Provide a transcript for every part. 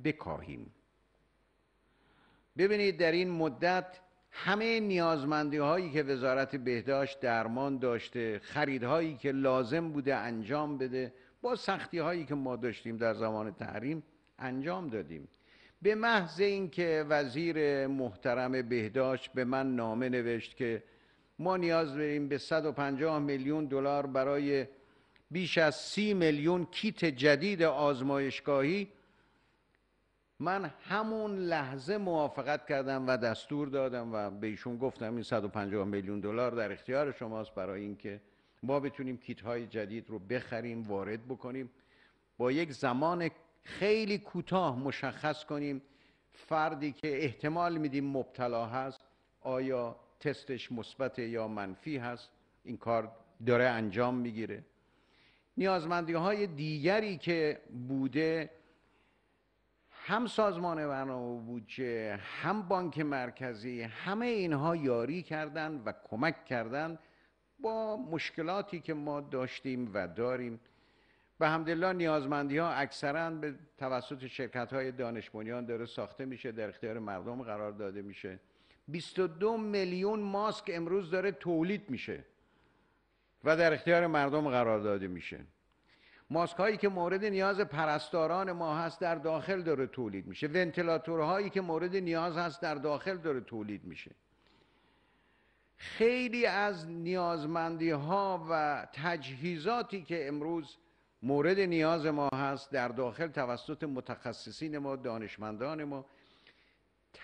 بکاهیم. ببینید در این مدت همه نیازمندی هایی که وزارت بهداشت درمان داشته، خریدهایی که لازم بوده انجام بده، با سختی هایی که ما داشتیم در زمان تحریم انجام دادیم. به محض اینکه وزیر محترم بهداشت به من نامه نوشت که ما نیاز داریم به 150 میلیون دلار برای بیش از 30 میلیون کیت جدید آزمایشگاهی، من همون لحظه موافقت کردم و دستور دادم و به ایشون گفتم این 150 میلیون دلار در اختیار شماست برای اینکه ما بتونیم کیت های جدید رو بخریم، وارد بکنیم، با یک زمان خیلی کوتاه مشخص کنیم فردی که احتمال میدیم مبتلا هست آیا تستش مثبت یا منفی هست. این کار داره انجام میگیره. نیازمندی های دیگری که بوده، هم سازمان برنامه و بودجه، هم بانک مرکزی، همه اینها یاری کردند و کمک کردند با مشکلاتی که ما داشتیم و داریم. به حمدالله نیازمندی ها اکثراً به توسط شرکت های دانش بنیان داره ساخته میشه، در اختیار مردم قرار داده میشه. 22 میلیون ماسک امروز داره تولید میشه و در اختیار مردم قرار داده میشه. ماسک هایی که مورد نیاز پرستاران ما هست در داخل داره تولید میشه. ونتیلاتورهایی که مورد نیاز هست در داخل داره تولید میشه. خیلی از نیازمندی ها و تجهیزاتی که امروز مورد نیاز ما هست در داخل توسط متخصصین ما، دانشمندان ما.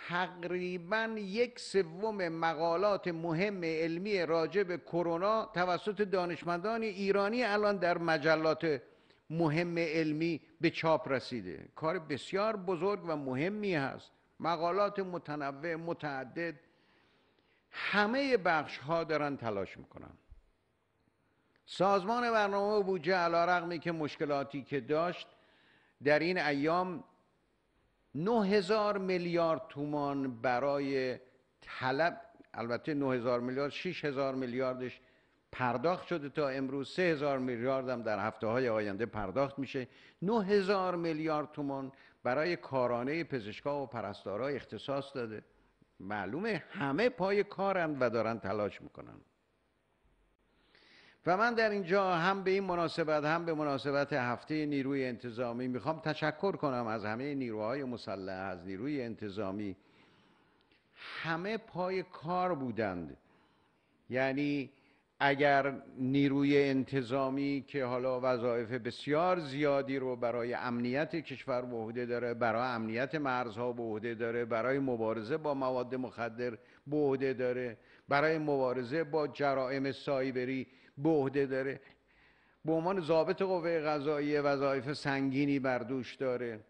تقریباً 1/3 مقالات مهم علمی راجع به کرونا توسط دانشمندان ایرانی الان در مجلات مهم علمی به چاپ رسیده. کار بسیار بزرگ و مهمی هست. مقالات متنوع، متعدد، همه بخش ها دارن تلاش میکنن. سازمان برنامه و بودجه علیرغمی که مشکلاتی که داشت در این ایام 9000 میلیارد تومان برای طلب، البته 9000 میلیارد 6000 میلیاردش پرداخت شده تا امروز، 3000 میلیارد هم در هفته های آینده پرداخت میشه. 9000 میلیارد تومان برای کارانه پزشکا و پرستارا اختصاص داده. معلومه همه پای کارند و دارن تلاش میکنن. و من در اینجا هم به این مناسبت هم به مناسبت هفته نیروی انتظامی میخوام تشکر کنم از همه نیروهای مسلح، از نیروی انتظامی. همه پای کار بودند. یعنی اگر نیروی انتظامی که حالا وظایف بسیار زیادی رو برای امنیت کشور به عهده داره، برای امنیت مرزها به عهده داره، برای مبارزه با مواد مخدر به عهده داره، برای مبارزه با جرائم سایبری به عهده داره، به عنوان ضابط قوه قضاییه وظایف سنگینی بر دوش داره،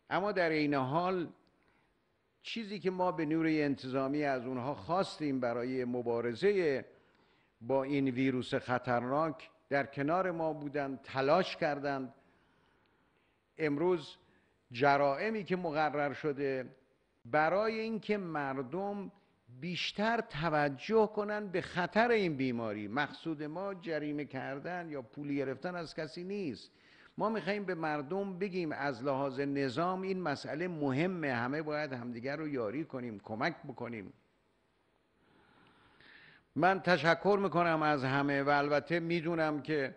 اما در این حال چیزی که ما به نیروی انتظامی از اونها خواستیم برای مبارزه با این ویروس خطرناک، در کنار ما بودند، تلاش کردند. امروز جرائمی که مقرر شده برای اینکه مردم بیشتر توجه کنن به خطر این بیماری، مقصود ما جریمه کردن یا پول گرفتن از کسی نیست. ما میخواییم به مردم بگیم از لحاظ نظام این مسئله مهمه، همه باید همدیگر رو یاری کنیم، کمک بکنیم. من تشکر میکنم از همه و البته میدونم که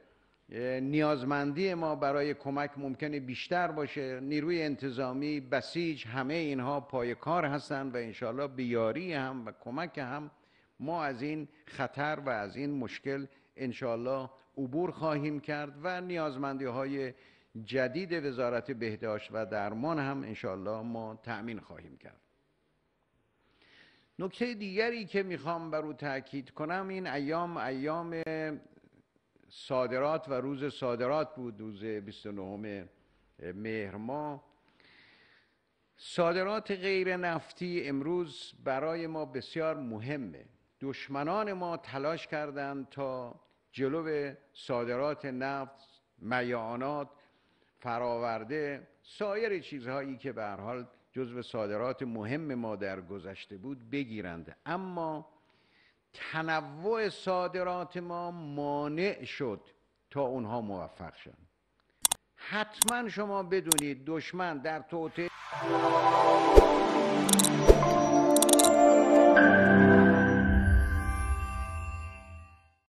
نیازمندی ما برای کمک ممکنه بیشتر باشه. نیروی انتظامی، بسیج، همه اینها پای کار هستند و انشالله به یاری هم و کمک هم ما از این خطر و از این مشکل انشالله عبور خواهیم کرد و نیازمندی های جدید وزارت بهداشت و درمان هم انشالله ما تأمین خواهیم کرد. نکته دیگری که میخوام بر او تاکید کنم، این ایام صادرات و روز صادرات بود، روز 29 مهر ماه. صادرات غیر نفتی امروز برای ما بسیار مهمه. دشمنان ما تلاش کردند تا جلو صادرات نفت، میعانات، فراورده، سایر چیزهایی که به هر حال جزو صادرات مهم ما در گذشته بود بگیرند، اما تنوع صادرات ما مانع شد تا اونها موفق شدند. حتما شما بدونید دشمن در توطئه